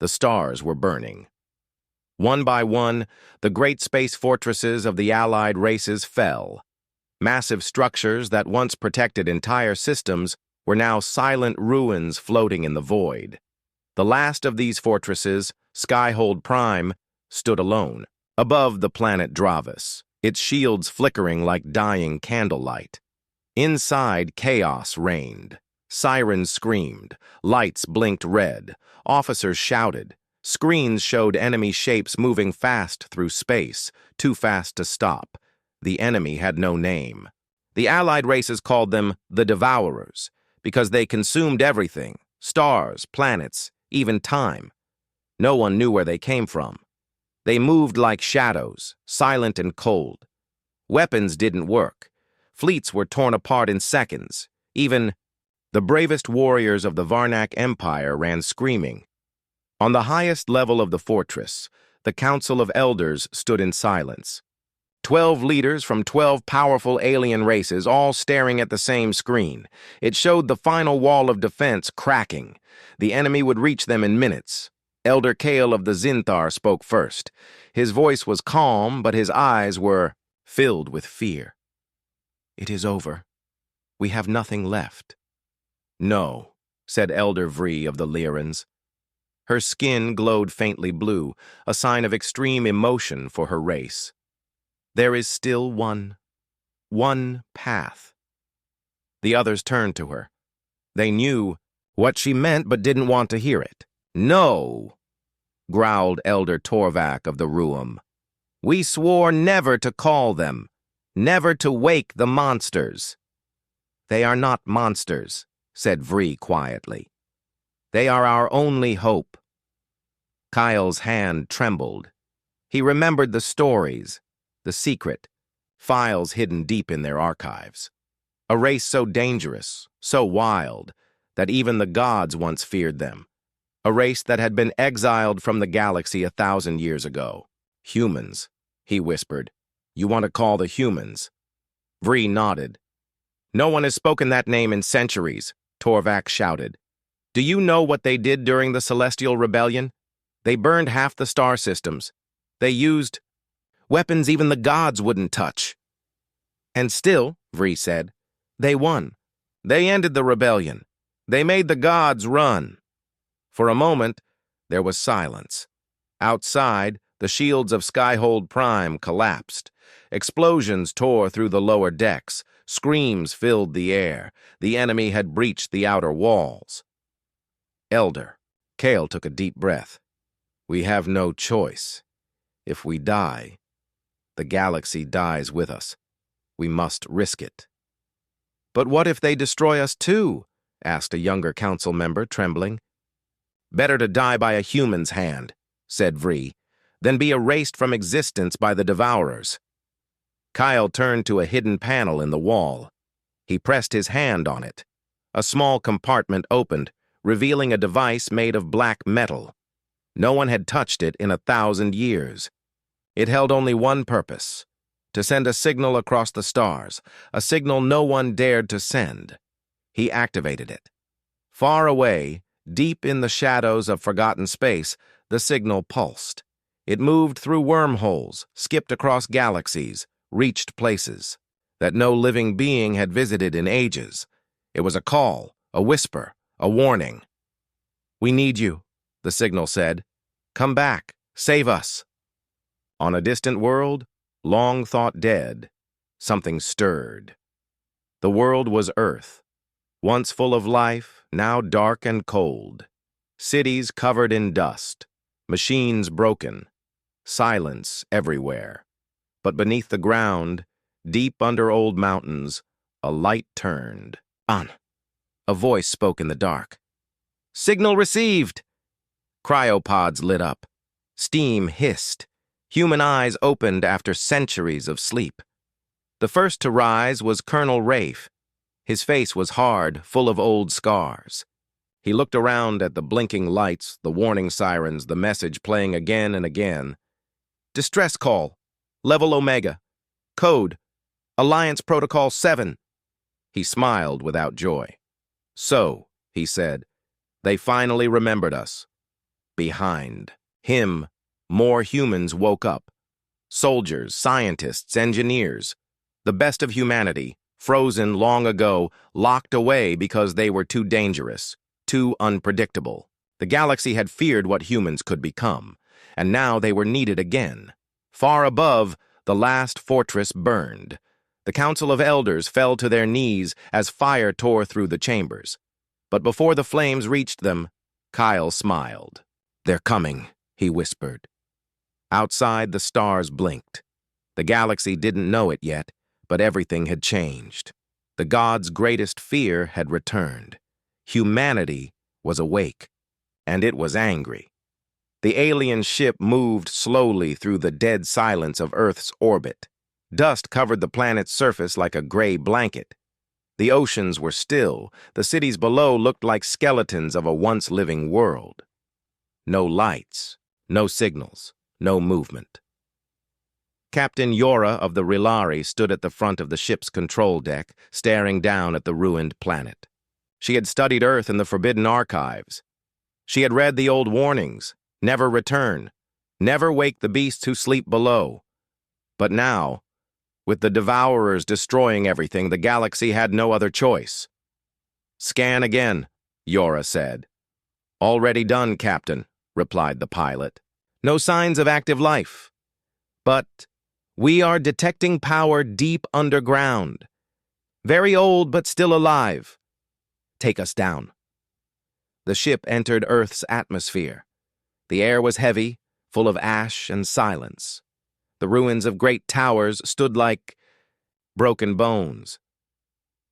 The stars were burning. One by one, the great space fortresses of the Allied races fell. Massive structures that once protected entire systems were now silent ruins floating in the void. The last of these fortresses, Skyhold Prime, stood alone, above the planet Dravis, its shields flickering like dying candlelight. Inside, chaos reigned. Sirens screamed, lights blinked red, officers shouted, screens showed enemy shapes moving fast through space, too fast to stop. The enemy had no name. The Allied races called them the Devourers, because they consumed everything, stars, planets, even time. No one knew where they came from. They moved like shadows, silent and cold. Weapons didn't work. Fleets were torn apart in seconds. Even the bravest warriors of the Varnak Empire ran screaming. On the highest level of the fortress, the Council of Elders stood in silence. 12 leaders from 12 powerful alien races, all staring at the same screen. It showed the final wall of defense cracking. The enemy would reach them in minutes. Elder Kale of the Zinthar spoke first. His voice was calm, but his eyes were filled with fear. "It is over. We have nothing left." "No," said Elder Vree of the Lyrans. Her skin glowed faintly blue, a sign of extreme emotion for her race. "There is still one path." The others turned to her. They knew what she meant but didn't want to hear it. "No," growled Elder Torvak of the Ruum. "We swore never to call them, never to wake the monsters." "They are not monsters," said Vree quietly. "They are our only hope." Kyle's hand trembled. He remembered the stories, the secret, files hidden deep in their archives. A race so dangerous, so wild, that even the gods once feared them. A race that had been exiled from the galaxy 1,000 years ago. "Humans," he whispered. "You want to call the humans?" Vree nodded. "No one has spoken that name in centuries," Torvak shouted. "Do you know what they did during the Celestial Rebellion? They burned half the star systems. They used weapons even the gods wouldn't touch. And still," Vree said, "they won. They ended the rebellion. They made the gods run." For a moment, there was silence. Outside, the shields of Skyhold Prime collapsed. Explosions tore through the lower decks. Screams filled the air. The enemy had breached the outer walls. Elder Kale took a deep breath. "We have no choice. If we die, the galaxy dies with us. We must risk it." "But what if they destroy us too?" asked a younger council member, trembling. "Better to die by a human's hand," said Vree, "than be erased from existence by the Devourers." Kyle turned to a hidden panel in the wall. He pressed his hand on it. A small compartment opened, revealing a device made of black metal. No one had touched it in 1,000 years. It held only one purpose: to send a signal across the stars, a signal no one dared to send. He activated it. Far away, deep in the shadows of forgotten space, the signal pulsed. It moved through wormholes, skipped across galaxies, reached places that no living being had visited in ages. It was a call, a whisper, a warning. "We need you," the signal said. "Come back, save us." On a distant world, long thought dead, something stirred. The world was Earth, once full of life, now dark and cold. Cities covered in dust, machines broken, silence everywhere. But beneath the ground, deep under old mountains, a light turned on. A voice spoke in the dark. "Signal received!" Cryopods lit up. Steam hissed. Human eyes opened after centuries of sleep. The first to rise was Colonel Rafe. His face was hard, full of old scars. He looked around at the blinking lights, the warning sirens, the message playing again and again. "Distress call. Level Omega. Code. Alliance Protocol 7. He smiled without joy. "So," he said, "they finally remembered us. Behind him, more humans woke up. Soldiers, scientists, engineers. The best of humanity, frozen long ago, locked away because they were too dangerous, too unpredictable. The galaxy had feared what humans could become, and now they were needed again. Far above, the last fortress burned. The Council of Elders fell to their knees as fire tore through the chambers. But before the flames reached them, Kyle smiled. "They're coming," he whispered. Outside, the stars blinked. The galaxy didn't know it yet, but everything had changed. The gods' greatest fear had returned. Humanity was awake, and it was angry. The alien ship moved slowly through the dead silence of Earth's orbit. Dust covered the planet's surface like a gray blanket. The oceans were still. The cities below looked like skeletons of a once-living world. No lights, no signals, no movement. Captain Yora of the Relari stood at the front of the ship's control deck, staring down at the ruined planet. She had studied Earth in the Forbidden Archives. She had read the old warnings: never return, never wake the beasts who sleep below. But now, with the Devourers destroying everything, the galaxy had no other choice. "Scan again," Yora said. "Already done, Captain," replied the pilot. "No signs of active life. But we are detecting power deep underground. Very old, but still alive. Take us down." The ship entered Earth's atmosphere. The air was heavy, full of ash and silence. The ruins of great towers stood like broken bones.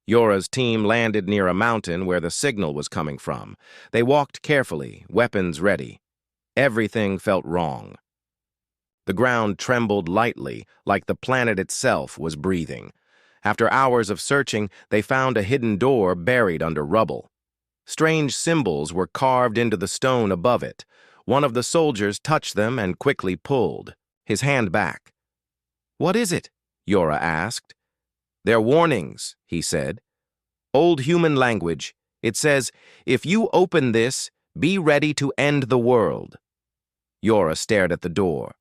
Yora's team landed near a mountain where the signal was coming from. They walked carefully, weapons ready. Everything felt wrong. The ground trembled lightly, like the planet itself was breathing. After hours of searching, they found a hidden door buried under rubble. Strange symbols were carved into the stone above it. One of the soldiers touched them and quickly pulled his hand back. "What is it?" Yora asked. "They're warnings," he said. "Old human language. It says, if you open this, be ready to end the world." Yora stared at the door.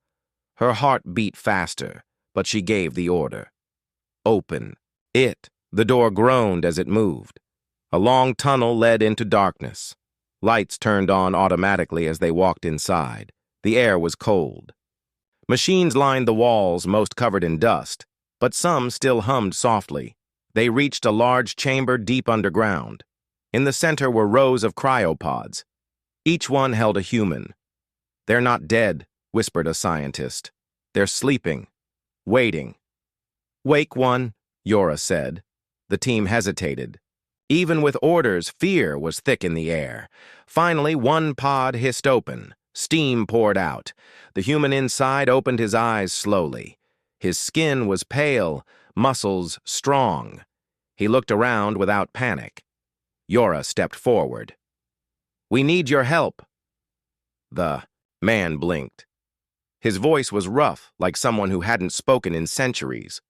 Her heart beat faster, but she gave the order. "Open it." The door groaned as it moved. A long tunnel led into darkness. Lights turned on automatically as they walked inside. The air was cold. Machines lined the walls, most covered in dust, but some still hummed softly. They reached a large chamber deep underground. In the center were rows of cryopods. Each one held a human. "They're not dead," whispered a scientist. "They're sleeping, waiting." "Wake one," Yora said. The team hesitated. Even with orders, fear was thick in the air. Finally, one pod hissed open. Steam poured out. The human inside opened his eyes slowly. His skin was pale, muscles strong. He looked around without panic. Yora stepped forward. "We need your help." The man blinked. His voice was rough, like someone who hadn't spoken in centuries.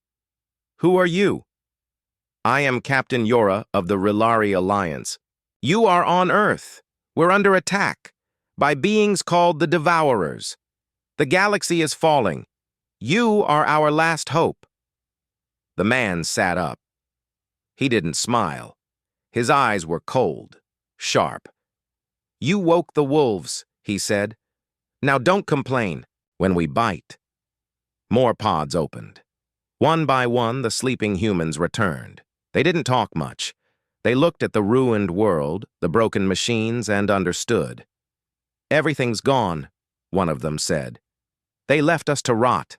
"Who are you?" "I am Captain Yora of the Relari Alliance. You are on Earth. We're under attack by beings called the Devourers. The galaxy is falling. You are our last hope." The man sat up. He didn't smile. His eyes were cold, sharp. "You woke the wolves," he said. "Now don't complain when we bite." More pods opened. One by one, the sleeping humans returned. They didn't talk much. They looked at the ruined world, the broken machines, and understood. "Everything's gone," one of them said. "They left us to rot."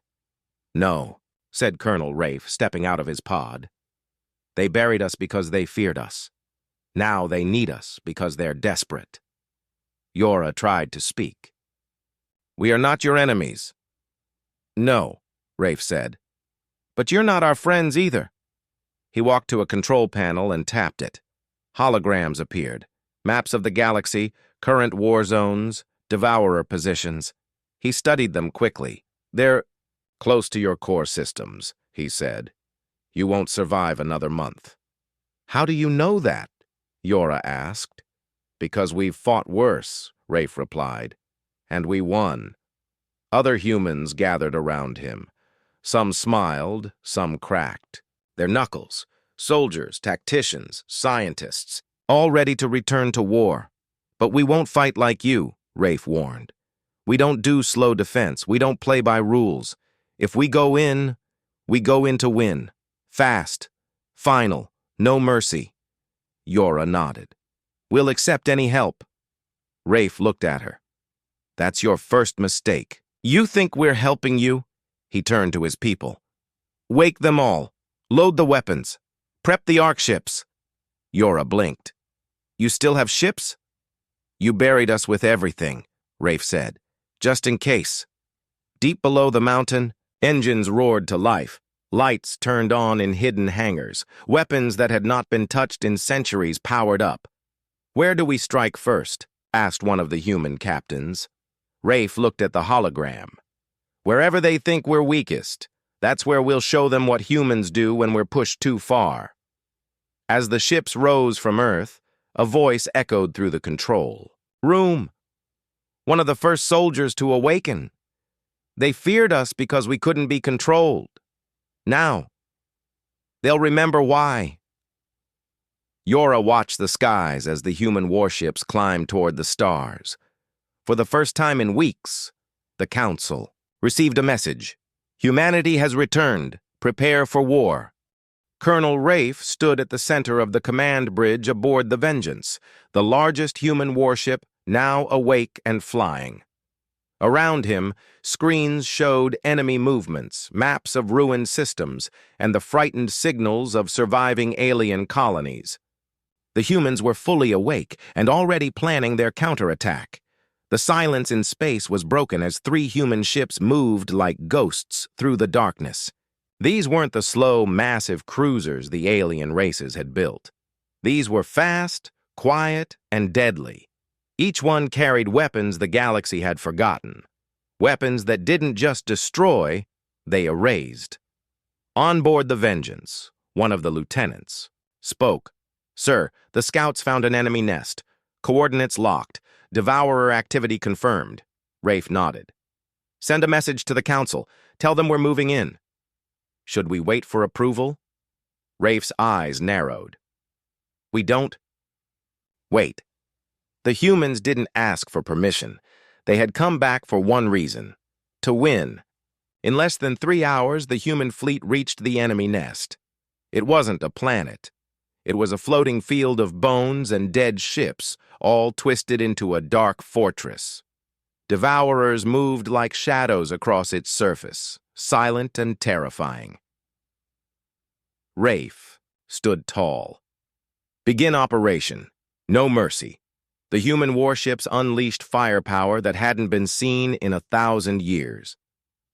"No," said Colonel Rafe, stepping out of his pod. "They buried us because they feared us. Now they need us because they're desperate." Yora tried to speak. "We are not your enemies." "No," Rafe said. "But you're not our friends either." He walked to a control panel and tapped it. Holograms appeared. Maps of the galaxy, current war zones, devourer positions. He studied them quickly. "They're close to your core systems," he said. "You won't survive another month." "How do you know that?" Yora asked. "Because we've fought worse," Rafe replied. And we won. Other humans gathered around him. Some smiled, some cracked. Their knuckles, soldiers, tacticians, scientists, all ready to return to war. But we won't fight like you, Rafe warned. We don't do slow defense. We don't play by rules. If we go in, we go in to win. Fast. Final. No mercy. Yora nodded. We'll accept any help. Rafe looked at her. That's your first mistake. You think we're helping you? He turned to his people. Wake them all. Load the weapons. Prep the arc ships. Yora blinked. You still have ships? You buried us with everything, Rafe said. Just in case. Deep below the mountain, engines roared to life. Lights turned on in hidden hangars. Weapons that had not been touched in centuries powered up. Where do we strike first? Asked one of the human captains. Rafe looked at the hologram. Wherever they think we're weakest, that's where we'll show them what humans do when we're pushed too far. As the ships rose from Earth, a voice echoed through the control room. One of the first soldiers to awaken. They feared us because we couldn't be controlled. Now, they'll remember why. Yora watched the skies as the human warships climbed toward the stars. For the first time in weeks, the Council received a message. Humanity has returned. Prepare for war. Colonel Rafe stood at the center of the command bridge aboard the Vengeance, the largest human warship now awake and flying. Around him, screens showed enemy movements, maps of ruined systems, and the frightened signals of surviving alien colonies. The humans were fully awake and already planning their counterattack. The silence in space was broken as 3 human ships moved like ghosts through the darkness. These weren't the slow, massive cruisers the alien races had built. These were fast, quiet, and deadly. Each one carried weapons the galaxy had forgotten. Weapons that didn't just destroy, they erased. On board the Vengeance, one of the lieutenants spoke. Sir, the scouts found an enemy nest. Coordinates locked. Devourer activity confirmed. Rafe nodded. Send a message to the Council. Tell them we're moving in. Should we wait for approval? Rafe's eyes narrowed. We don't. Wait. The humans didn't ask for permission. They had come back for one reason: to win. In less than 3 hours, the human fleet reached the enemy nest. It wasn't a planet. It was a floating field of bones and dead ships, all twisted into a dark fortress. Devourers moved like shadows across its surface, silent and terrifying. Rafe stood tall. Begin operation. No mercy. The human warships unleashed firepower that hadn't been seen in 1,000 years.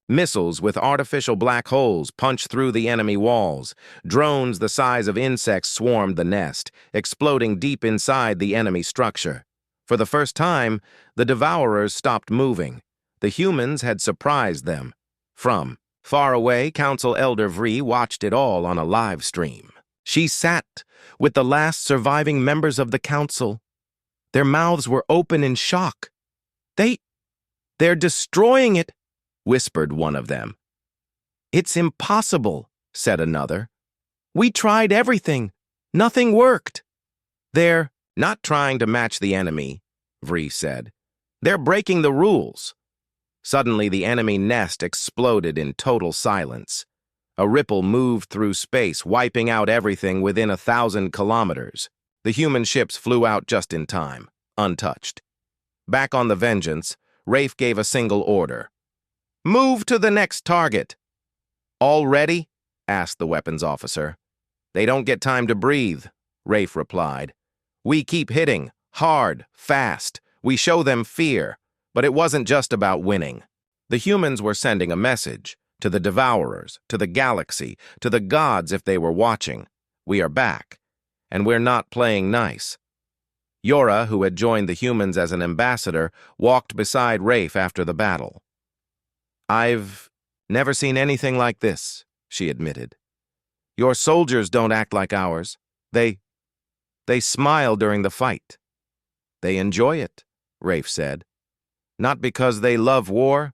Missiles with artificial black holes punched through the enemy walls. Drones the size of insects swarmed the nest, exploding deep inside the enemy structure. For the first time, the Devourers stopped moving. The humans had surprised them. From far away, Council Elder Vree watched it all on a live stream. She sat with the last surviving members of the Council. Their mouths were open in shock. They're destroying it, whispered one of them. It's impossible, said another. We tried everything. Nothing worked. They're not trying to match the enemy, Vree said. They're breaking the rules. Suddenly, the enemy nest exploded in total silence. A ripple moved through space, wiping out everything within 1,000 kilometers. The human ships flew out just in time, untouched. Back on the Vengeance, Rafe gave a single order. Move to the next target. All ready? Asked the weapons officer. They don't get time to breathe, Rafe replied. We keep hitting, hard, fast. We show them fear. But it wasn't just about winning. The humans were sending a message to the Devourers, to the galaxy, to the gods if they were watching. We are back, and we're not playing nice. Yora, who had joined the humans as an ambassador, walked beside Rafe after the battle. I've never seen anything like this, she admitted. Your soldiers don't act like ours. They smile during the fight. They enjoy it, Rafe said. Not because they love war,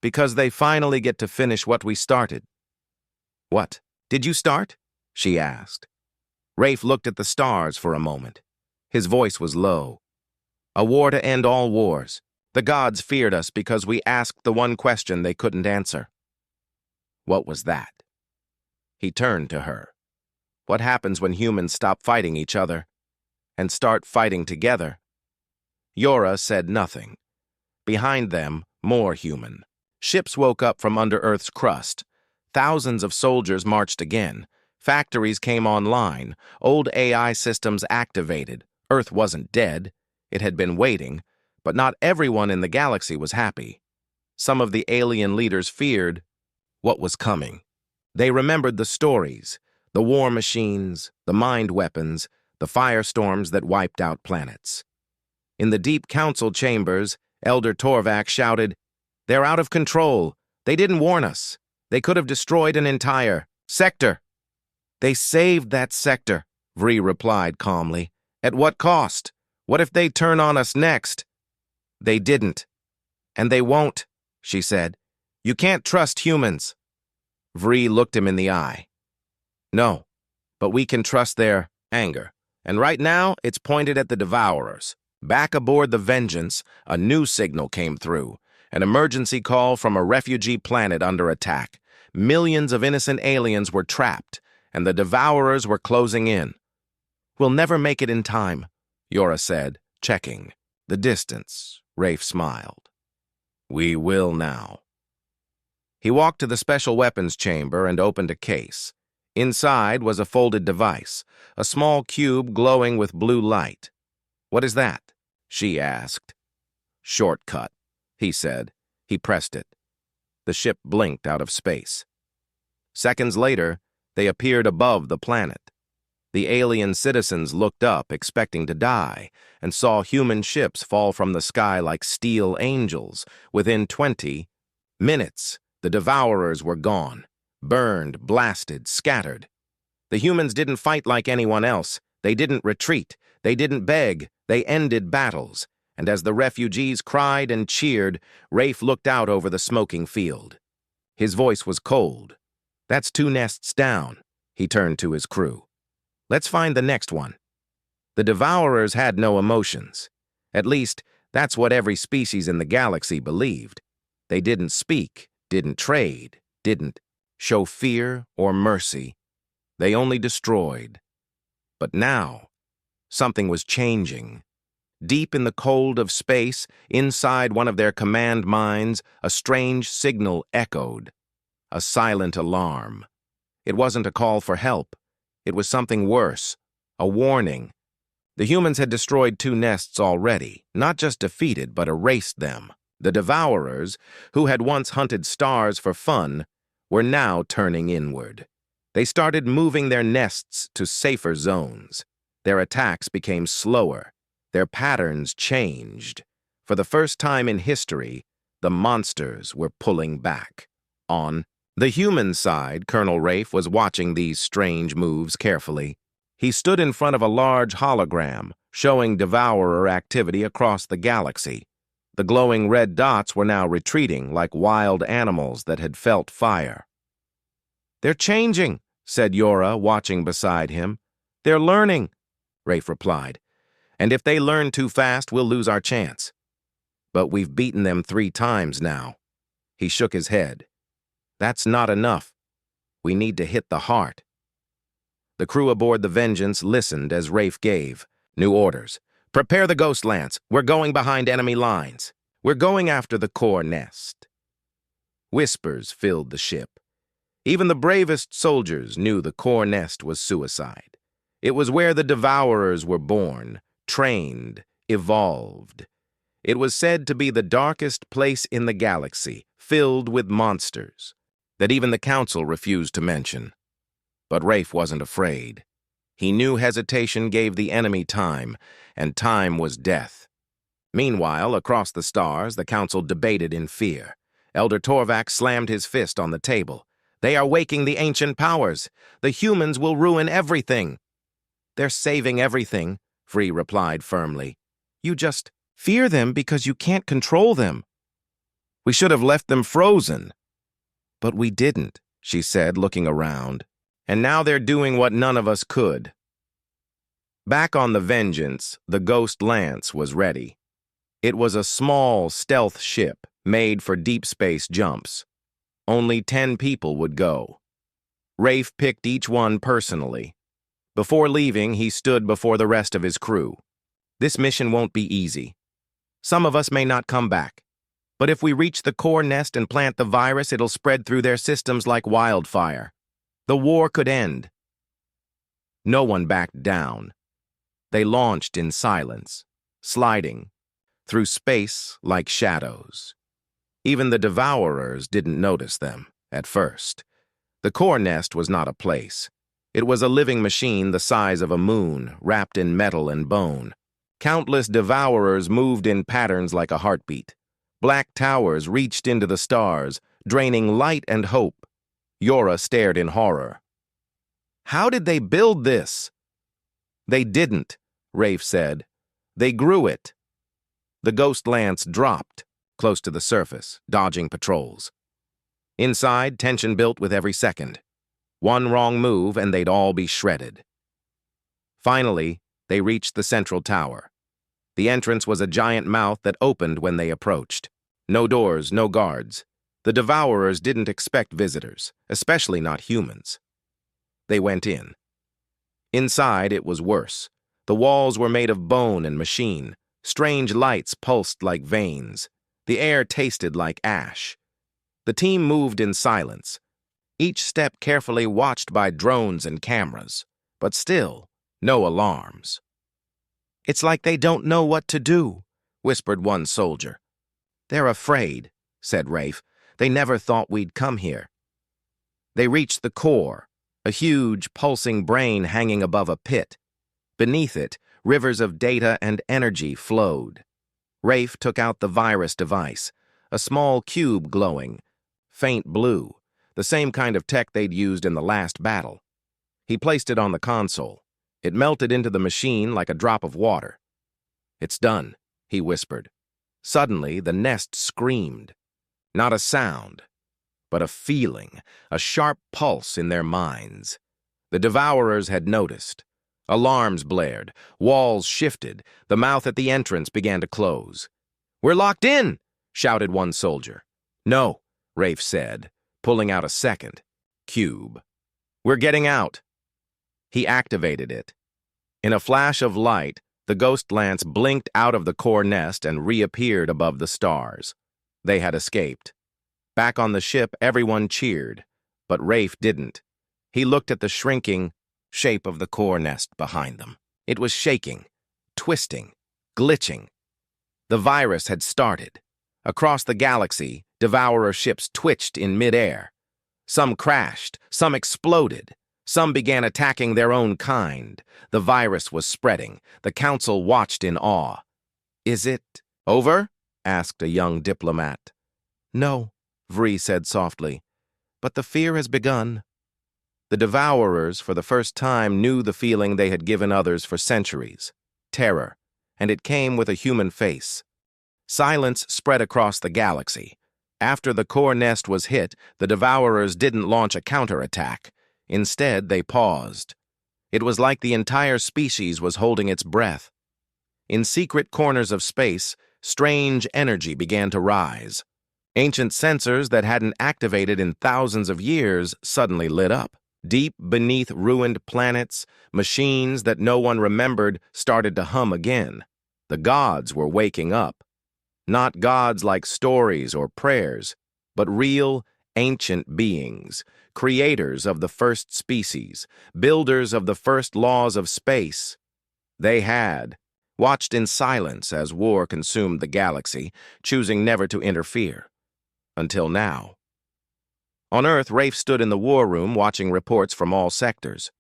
because they finally get to finish what we started. What? Did you start? She asked. Rafe looked at the stars for a moment. His voice was low. A war to end all wars. The gods feared us because we asked the one question they couldn't answer. What was that? He turned to her. What happens when humans stop fighting each other and start fighting together? Yora said nothing. Behind them, more human. Ships woke up from under Earth's crust. Thousands of soldiers marched again. Factories came online. Old AI systems activated. Earth wasn't dead. It had been waiting, but not everyone in the galaxy was happy. Some of the alien leaders feared what was coming. They remembered the stories, the war machines, the mind weapons, the firestorms that wiped out planets. In the deep council chambers, Elder Torvak shouted, "They're out of control. They didn't warn us. They could have destroyed an entire sector." "They saved that sector," Vree replied calmly. "At what cost? What if they turn on us next?" "They didn't. And they won't," she said. "You can't trust humans." Vree looked him in the eye. "No, but we can trust their anger. And right now, it's pointed at the Devourers." Back aboard the Vengeance, a new signal came through. An emergency call from a refugee planet under attack. Millions of innocent aliens were trapped, and the Devourers were closing in. "We'll never make it in time," Yora said, checking. The distance, Rafe smiled. "We will now." He walked to the special weapons chamber and opened a case. Inside was a folded device, a small cube glowing with blue light. "What is that?" she asked. "Shortcut," he said. He pressed it. The ship blinked out of space. Seconds later, they appeared above the planet. The alien citizens looked up, expecting to die, and saw human ships fall from the sky like steel angels. Within 20 minutes, the Devourers were gone, burned, blasted, scattered. The humans didn't fight like anyone else. They didn't retreat. They didn't beg. They ended battles. And as the refugees cried and cheered, Rafe looked out over the smoking field. His voice was cold. "That's 2 nests down." He turned to his crew. "Let's find the next one." The Devourers had no emotions. At least, that's what every species in the galaxy believed. They didn't speak, didn't trade, didn't show fear or mercy. They only destroyed. But now, something was changing. Deep in the cold of space, inside one of their command minds, a strange signal echoed. A silent alarm. It wasn't a call for help. It was something worse, a warning. The humans had destroyed 2 nests already, not just defeated, but erased them. The Devourers, who had once hunted stars for fun, were now turning inward. They started moving their nests to safer zones. Their attacks became slower. Their patterns changed. For the first time in history, the monsters were pulling back. On the human side, Colonel Rafe was watching these strange moves carefully. He stood in front of a large hologram, showing Devourer activity across the galaxy. The glowing red dots were now retreating like wild animals that had felt fire. "They're changing," said Yora, watching beside him. "They're learning," Rafe replied. "And if they learn too fast, we'll lose our chance. But we've beaten them 3 times now." He shook his head. "That's not enough. We need to hit the heart." The crew aboard the Vengeance listened as Rafe gave new orders. "Prepare the Ghost Lance. We're going behind enemy lines. We're going after the core nest." Whispers filled the ship. Even the bravest soldiers knew the core nest was suicide. It was where the Devourers were born, trained, evolved. It was said to be the darkest place in the galaxy, filled with monsters, that even the Council refused to mention. But Rafe wasn't afraid. He knew hesitation gave the enemy time, and time was death. Meanwhile, across the stars, the Council debated in fear. Elder Torvak slammed his fist on the table. "They are waking the ancient powers. The humans will ruin everything." "They're saving everything," Vree replied firmly. "You just Fear them because you can't control them. We should have left them frozen. But we didn't, she said, looking around. And now they're doing what none of us could. Back on the Vengeance, the Ghost Lance was ready. It was a small stealth ship made for deep space jumps. Only 10 people would go. Rafe picked each one personally. Before leaving, he stood before the rest of his crew. This mission won't be easy. Some of us may not come back. But if we reach the core nest and plant the virus, it'll spread through their systems like wildfire. The war could end. No one backed down. They launched in silence, sliding through space like shadows. Even the Devourers didn't notice them at first. The core nest was not a place. It was a living machine the size of a moon, wrapped in metal and bone. Countless Devourers moved in patterns like a heartbeat. Black towers reached into the stars, draining light and hope. Yora stared in horror. How did they build this? They didn't, Rafe said. They grew it. The Ghost Lance dropped, close to the surface, dodging patrols. Inside, tension built with every second. One wrong move and they'd all be shredded. Finally, they reached the central tower. The entrance was a giant mouth that opened when they approached. No doors, no guards. The Devourers didn't expect visitors, especially not humans. They went in. Inside, it was worse. The walls were made of bone and machine. Strange lights pulsed like veins. The air tasted like ash. The team moved in silence, each step carefully watched by drones and cameras, but still, no alarms. It's like they don't know what to do, whispered one soldier. They're afraid, said Rafe. They never thought we'd come here. They reached the core, a huge, pulsing brain hanging above a pit. Beneath it, rivers of data and energy flowed. Rafe took out the virus device, a small cube glowing, faint blue, the same kind of tech they'd used in the last battle. He placed it on the console. It melted into the machine like a drop of water. It's done, he whispered. Suddenly, the nest screamed. Not a sound, but a feeling, a sharp pulse in their minds. The Devourers had noticed. Alarms blared, walls shifted, the mouth at the entrance began to close. We're locked in, shouted one soldier. No, Rafe said, pulling out a second cube. We're getting out. He activated it. In a flash of light, the Ghost Lance blinked out of the core nest and reappeared above the stars. They had escaped. Back on the ship, everyone cheered, but Rafe didn't. He looked at the shrinking shape of the core nest behind them. It was shaking, twisting, glitching. The virus had started. Across the galaxy, Devourer ships twitched in midair. Some crashed, some exploded. Some began attacking their own kind. The virus was spreading. The council watched in awe. Is it over? Asked a young diplomat. No, Vree said softly, but the fear has begun. The Devourers, for the first time, knew the feeling they had given others for centuries. Terror, and it came with a human face. Silence spread across the galaxy. After the core nest was hit, the Devourers didn't launch a counterattack. Instead, they paused. It was like the entire species was holding its breath. In secret corners of space, strange energy began to rise. Ancient sensors that hadn't activated in thousands of years suddenly lit up. Deep beneath ruined planets, machines that no one remembered started to hum again. The gods were waking up. Not gods like stories or prayers, but real, ancient beings, creators of the first species, builders of the first laws of space. They had watched in silence as war consumed the galaxy, choosing never to interfere. Until now. On Earth, Rafe stood in the war room watching reports from all sectors.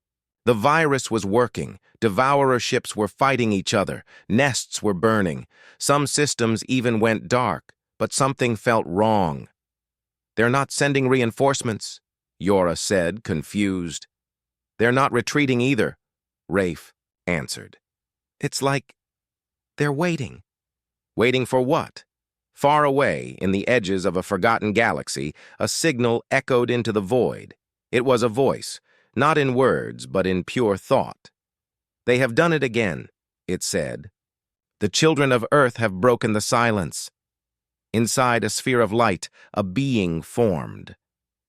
The virus was working. Devourer ships were fighting each other. Nests were burning. Some systems even went dark, but something felt wrong. They're not sending reinforcements, Yora said, confused. They're not retreating either, Rafe answered. It's like they're waiting. Waiting for what? Far away, in the edges of a forgotten galaxy, a signal echoed into the void. It was a voice, not in words, but in pure thought. "They have done it again," it said. "The children of Earth have broken the silence." Inside a sphere of light, a being formed.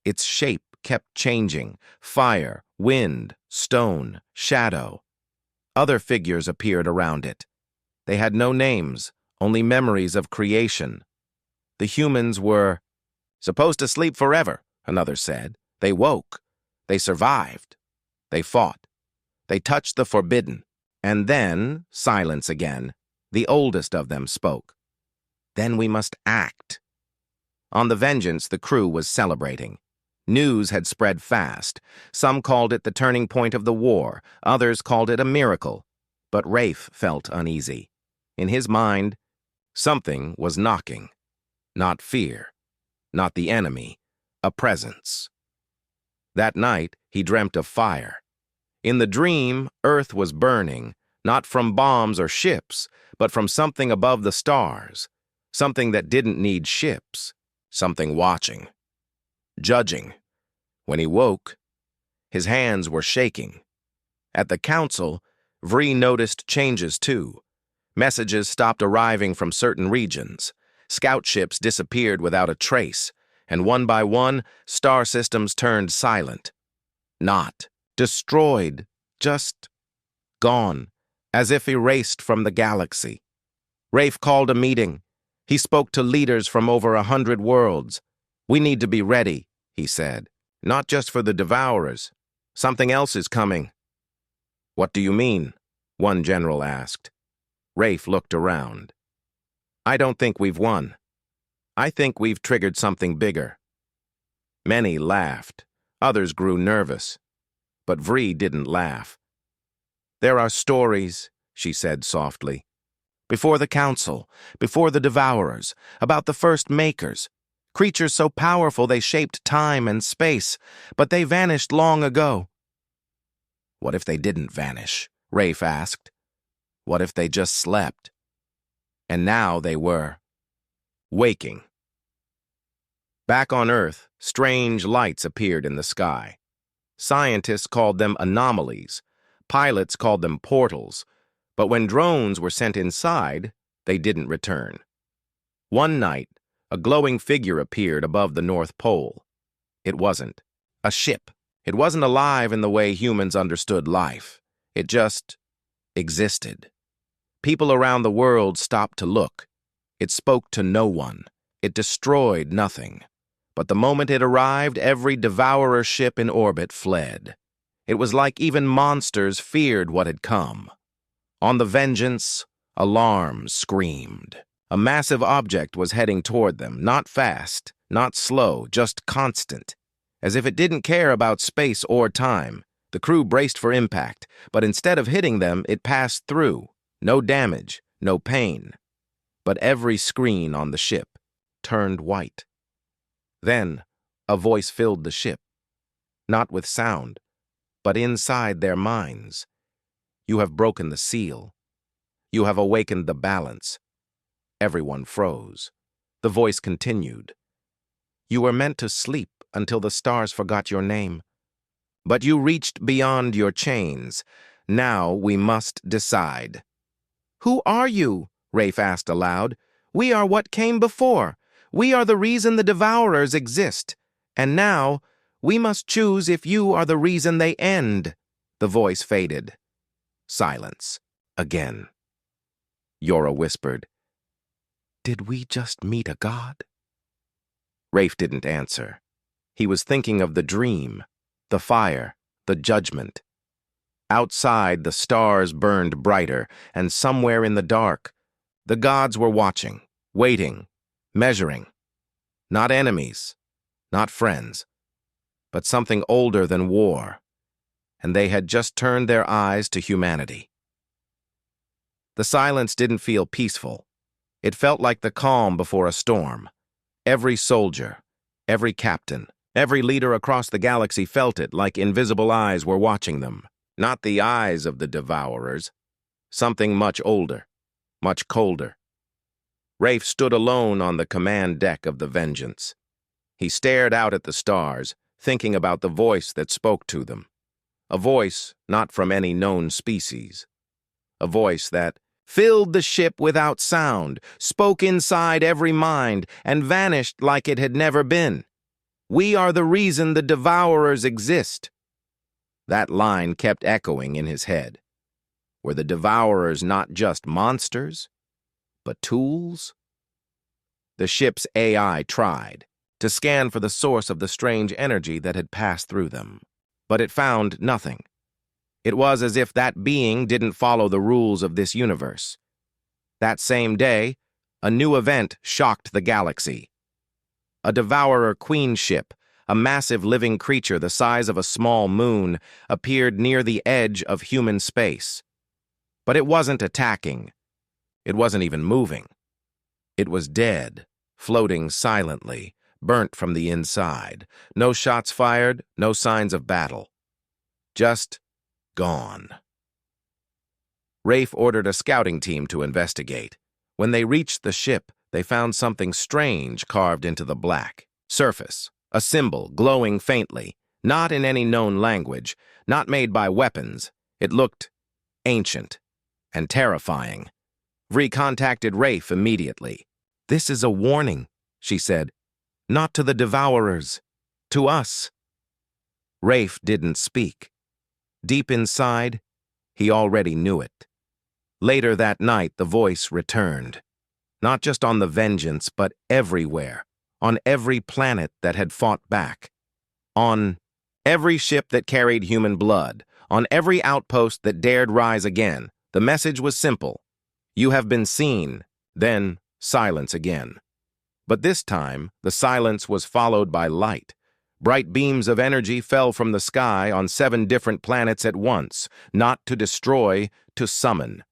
Its shape kept changing: fire, wind, stone, shadow. Other figures appeared around it. They had no names, only memories of creation. The humans were supposed to sleep forever, another said. They woke. They survived. They fought. They touched the forbidden. And then, silence again, the oldest of them spoke. "Then we must act." On the Vengeance, the crew was celebrating. News had spread fast. Some called it the turning point of the war. Others called it a miracle. But Rafe felt uneasy. In his mind, something was knocking. Not fear. Not the enemy. A presence. That night, he dreamt of fire. In the dream, Earth was burning, not from bombs or ships, but from something above the stars. Something that didn't need ships. Something watching. Judging. When he woke, his hands were shaking. At the council, Vree noticed changes too. Messages stopped arriving from certain regions. Scout ships disappeared without a trace, and one by one, star systems turned silent. Not destroyed, just gone, as if erased from the galaxy. Rafe called a meeting. He spoke to leaders from over 100 worlds. "We need to be ready," he said. "Not just for the Devourers. Something else is coming." "What do you mean?" one general asked. Rafe looked around. "I don't think we've won. I think we've triggered something bigger." Many laughed. Others grew nervous. But Vree didn't laugh. "There are stories," she said softly. "Before the Council, before the Devourers, about the first Makers. Creatures so powerful they shaped time and space, but they vanished long ago." "What if they didn't vanish?" Rafe asked. "What if they just slept? And now they were waking." Back on Earth, strange lights appeared in the sky. Scientists called them anomalies. Pilots called them portals. But when drones were sent inside, they didn't return. One night, a glowing figure appeared above the North Pole. It wasn't a ship. It wasn't alive in the way humans understood life. It just existed. People around the world stopped to look. It spoke to no one. It destroyed nothing. But the moment it arrived, every Devourer ship in orbit fled. It was like even monsters feared what had come. On the Vengeance, alarms screamed. A massive object was heading toward them, not fast, not slow, just constant. As if it didn't care about space or time. The crew braced for impact, but instead of hitting them, it passed through. No damage, no pain. But every screen on the ship turned white. Then, a voice filled the ship. Not with sound, but inside their minds. "You have broken the seal. You have awakened the balance." Everyone froze. The voice continued. "You were meant to sleep until the stars forgot your name. But you reached beyond your chains. Now we must decide." "Who are you?" Rafe asked aloud. "We are what came before. We are the reason the Devourers exist. And now, we must choose if you are the reason they end." The voice faded. Silence. Again. Yora whispered, "Did we just meet a god?" Rafe didn't answer. He was thinking of the dream, the fire, the judgment. Outside, the stars burned brighter, and somewhere in the dark, the gods were watching, waiting, measuring. Not enemies, not friends, but something older than war. And they had just turned their eyes to humanity. The silence didn't feel peaceful. It felt like the calm before a storm. Every soldier, every captain, every leader across the galaxy felt it like invisible eyes were watching them. Not the eyes of the Devourers. Something much older, much colder. Rafe stood alone on the command deck of the Vengeance. He stared out at the stars, thinking about the voice that spoke to them. A voice not from any known species. A voice that filled the ship without sound, spoke inside every mind, and vanished like it had never been. We are the reason the Devourers exist. That line kept echoing in his head. Were the Devourers not just monsters, but tools? The ship's AI tried to scan for the source of the strange energy that had passed through them, but it found nothing. It was as if that being didn't follow the rules of this universe. That same day, a new event shocked the galaxy. A Devourer Queen ship, a massive living creature the size of a small moon, appeared near the edge of human space. But it wasn't attacking. It wasn't even moving. It was dead, floating silently, burnt from the inside. No shots fired, no signs of battle. Just gone. Rafe ordered a scouting team to investigate. When they reached the ship, they found something strange carved into the black surface, a symbol glowing faintly, not in any known language, not made by weapons. It looked ancient and terrifying. Vri contacted Rafe immediately. "This is a warning," she said. "Not to the Devourers, to us." Rafe didn't speak. Deep inside, he already knew it. Later that night, the voice returned. Not just on the Vengeance, but everywhere, on every planet that had fought back. On every ship that carried human blood, on every outpost that dared rise again. The message was simple. You have been seen, then silence again. But this time, the silence was followed by light. Bright beams of energy fell from the sky on 7 different planets at once, not to destroy, to summon.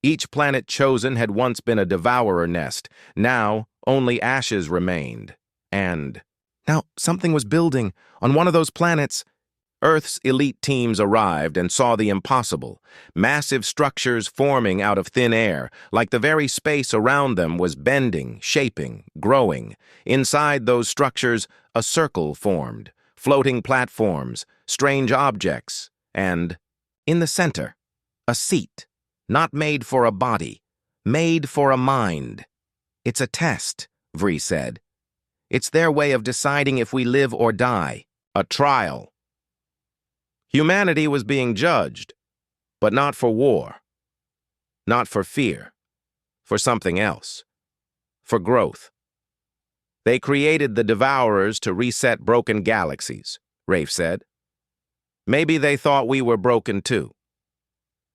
Each planet chosen had once been a devourer nest. Now, only ashes remained. And now something was building on one of those planets. Earth's elite teams arrived and saw the impossible. Massive structures forming out of thin air, like the very space around them was bending, shaping, growing. Inside those structures, a circle formed, floating platforms, strange objects, and, in the center, a seat, not made for a body, made for a mind. "It's a test," Vri said. "It's their way of deciding if we live or die. A trial." Humanity was being judged, but not for war, not for fear, for something else, for growth. They created the Devourers to reset broken galaxies, Rafe said. Maybe they thought we were broken too.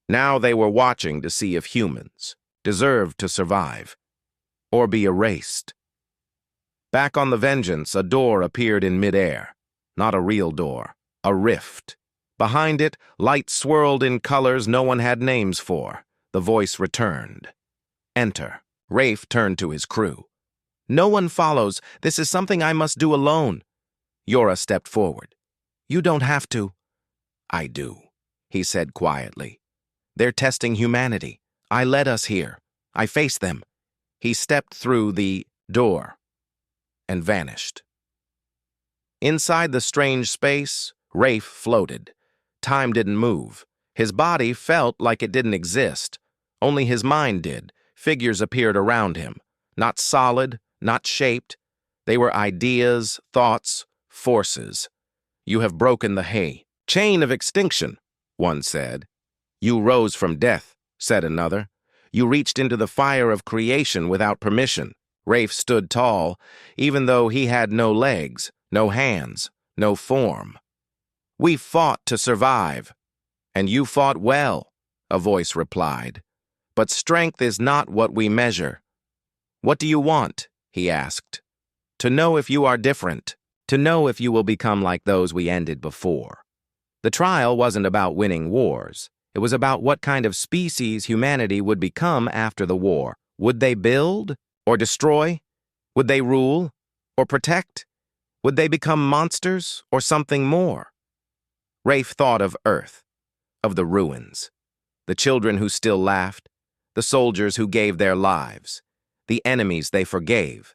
Now they were watching to see if humans deserved to survive or be erased. Back on the Vengeance, a door appeared in midair. Not a real door, a rift. Behind it, light swirled in colors no one had names for. The voice returned. "Enter." Rafe turned to his crew. "No one follows. This is something I must do alone." Yora stepped forward. "You don't have to." "I do," he said quietly. "They're testing humanity. I led us here. I faced them." He stepped through the door and vanished. Inside the strange space, Rafe floated. Time didn't move. His body felt like it didn't exist. Only his mind did. Figures appeared around him. Not solid, not shaped. They were ideas, thoughts, forces. "You have broken the chain of extinction," one said. "You rose from death," said another. "You reached into the fire of creation without permission." Rafe stood tall, even though he had no legs, no hands, no form. "We fought to survive." "And you fought well," a voice replied. "But strength is not what we measure." "What do you want?" he asked. "To know if you are different. To know if you will become like those we ended before." The trial wasn't about winning wars. It was about what kind of species humanity would become after the war. Would they build or destroy? Would they rule or protect? Would they become monsters or something more? Rafe thought of Earth, of the ruins, the children who still laughed, the soldiers who gave their lives, the enemies they forgave,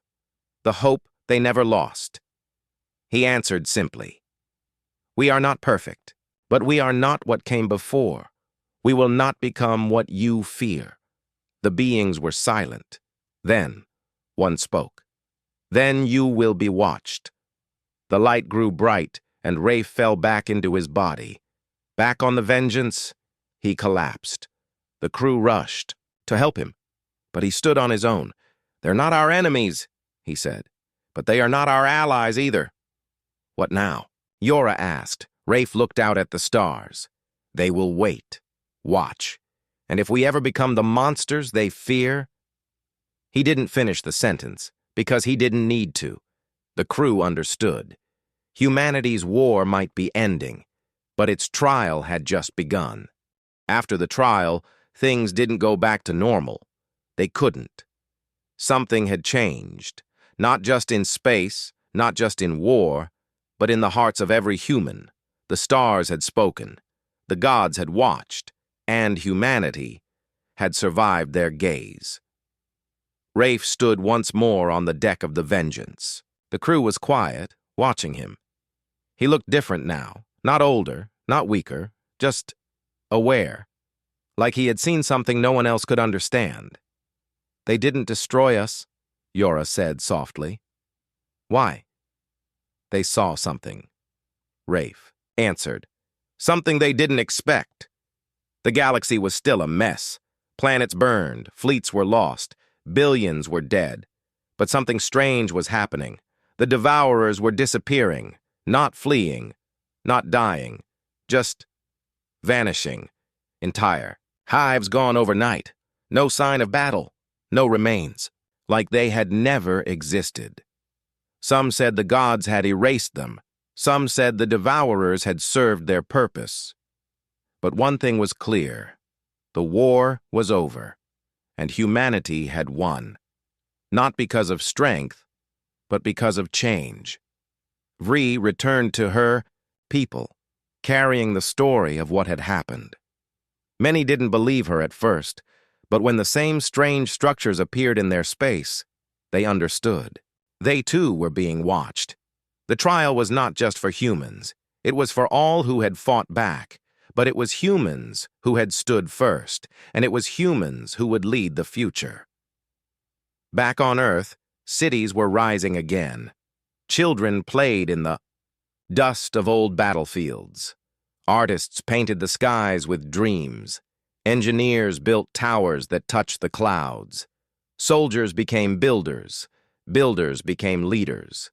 the hope they never lost. He answered simply, "We are not perfect, but we are not what came before. We will not become what you fear." The beings were silent. Then, one spoke. "Then you will be watched." The light grew bright, and Rafe fell back into his body. Back on the Vengeance, he collapsed. The crew rushed to help him, but he stood on his own. "They're not our enemies," he said, "but they are not our allies either." "What now?" Yora asked. Rafe looked out at the stars. "They will wait, watch, and if we ever become the monsters they fear..." He didn't finish the sentence, because he didn't need to. The crew understood. Humanity's war might be ending, but its trial had just begun. After the trial, things didn't go back to normal. They couldn't. Something had changed, not just in space, not just in war, but in the hearts of every human. The stars had spoken, the gods had watched, and humanity had survived their gaze. Rafe stood once more on the deck of the Vengeance. The crew was quiet, watching him. He looked different now, not older, not weaker, just aware, like he had seen something no one else could understand. "They didn't destroy us," Yora said softly. "Why?" "They saw something," Rafe answered. "Something they didn't expect." The galaxy was still a mess. Planets burned, fleets were lost, billions were dead. But something strange was happening. The Devourers were disappearing, not fleeing, not dying, just vanishing, entire. Hives gone overnight. No sign of battle, no remains, like they had never existed. Some said the gods had erased them. Some said the Devourers had served their purpose. But one thing was clear. The war was over, and humanity had won. Not because of strength, but because of change. Vri returned to her people, carrying the story of what had happened. Many didn't believe her at first, but when the same strange structures appeared in their space, they understood. They too were being watched. The trial was not just for humans. It was for all who had fought back, but it was humans who had stood first, and it was humans who would lead the future. Back on Earth, cities were rising again. Children played in the dust of old battlefields. Artists painted the skies with dreams. Engineers built towers that touched the clouds. Soldiers became builders. Builders became leaders.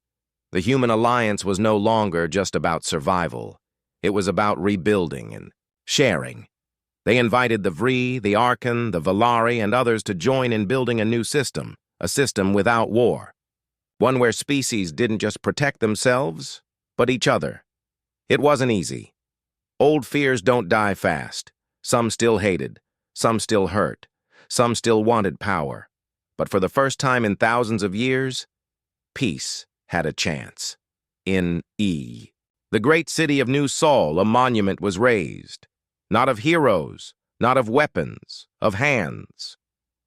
The human alliance was no longer just about survival. It was about rebuilding and sharing. They invited the Vri, the Arkan, the Valari, and others to join in building a new system, a system without war. One where species didn't just protect themselves, but each other. It wasn't easy. Old fears don't die fast. Some still hated, some still hurt, some still wanted power. But for the first time in thousands of years, peace had a chance. In E, the great city of New Sol, a monument was raised. Not of heroes, not of weapons, of hands.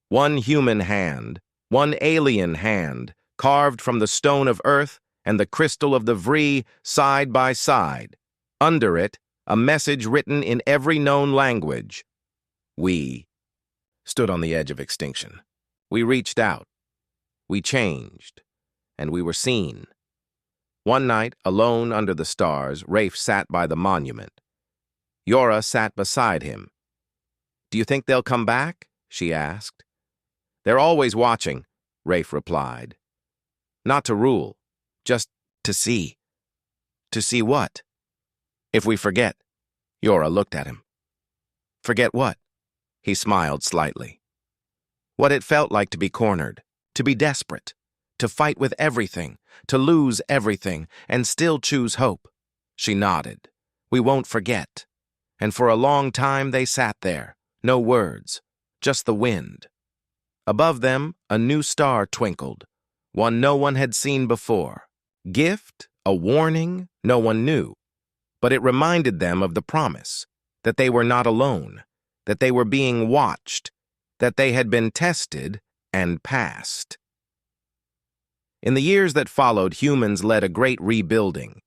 One human hand, one alien hand, carved from the stone of Earth and the crystal of the Vri side by side. Under it, a message written in every known language. We stood on the edge of extinction. We reached out. We changed. And we were seen. One night, alone under the stars, Rafe sat by the monument. Yora sat beside him. "Do you think they'll come back?" she asked. "They're always watching," Rafe replied. "Not to rule, just to see." "To see what?" "If we forget." Yora looked at him. "Forget what?" He smiled slightly. "What it felt like to be cornered, to be desperate, to fight with everything, to lose everything, and still choose hope." She nodded. "We won't forget." And for a long time they sat there, no words, just the wind. Above them, a new star twinkled, one no one had seen before. Gift, a warning, no one knew. But it reminded them of the promise, that they were not alone, that they were being watched, that they had been tested and past. In the years that followed, humans led a great rebuilding.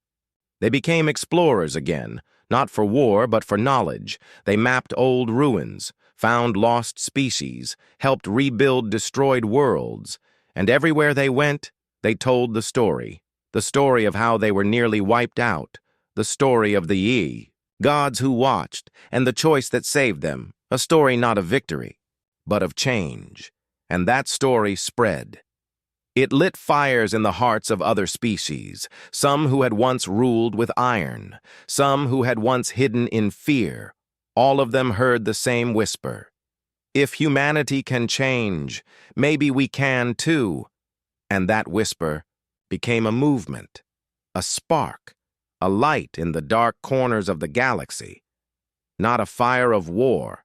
They became explorers again, not for war but for knowledge. They mapped old ruins, found lost species, helped rebuild destroyed worlds, and everywhere they went, they told the story of how they were nearly wiped out, the story of the gods who watched, and the choice that saved them, a story not of victory, but of change. And that story spread. It lit fires in the hearts of other species, some who had once ruled with iron, some who had once hidden in fear. All of them heard the same whisper. If humanity can change, maybe we can too. And that whisper became a movement, a spark, a light in the dark corners of the galaxy. Not a fire of war,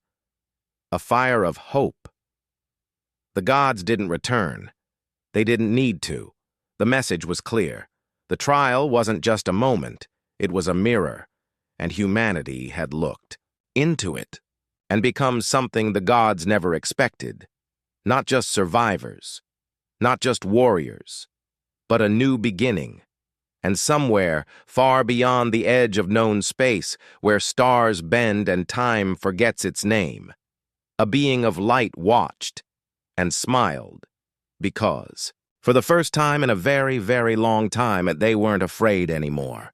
a fire of hope. The gods didn't return. They didn't need to. The message was clear. The trial wasn't just a moment, it was a mirror, and humanity had looked into it and become something the gods never expected. Not just survivors, not just warriors, but a new beginning. And somewhere, far beyond the edge of known space, where stars bend and time forgets its name, a being of light watched and smiled. Because, for the first time in a very, very long time, they weren't afraid anymore.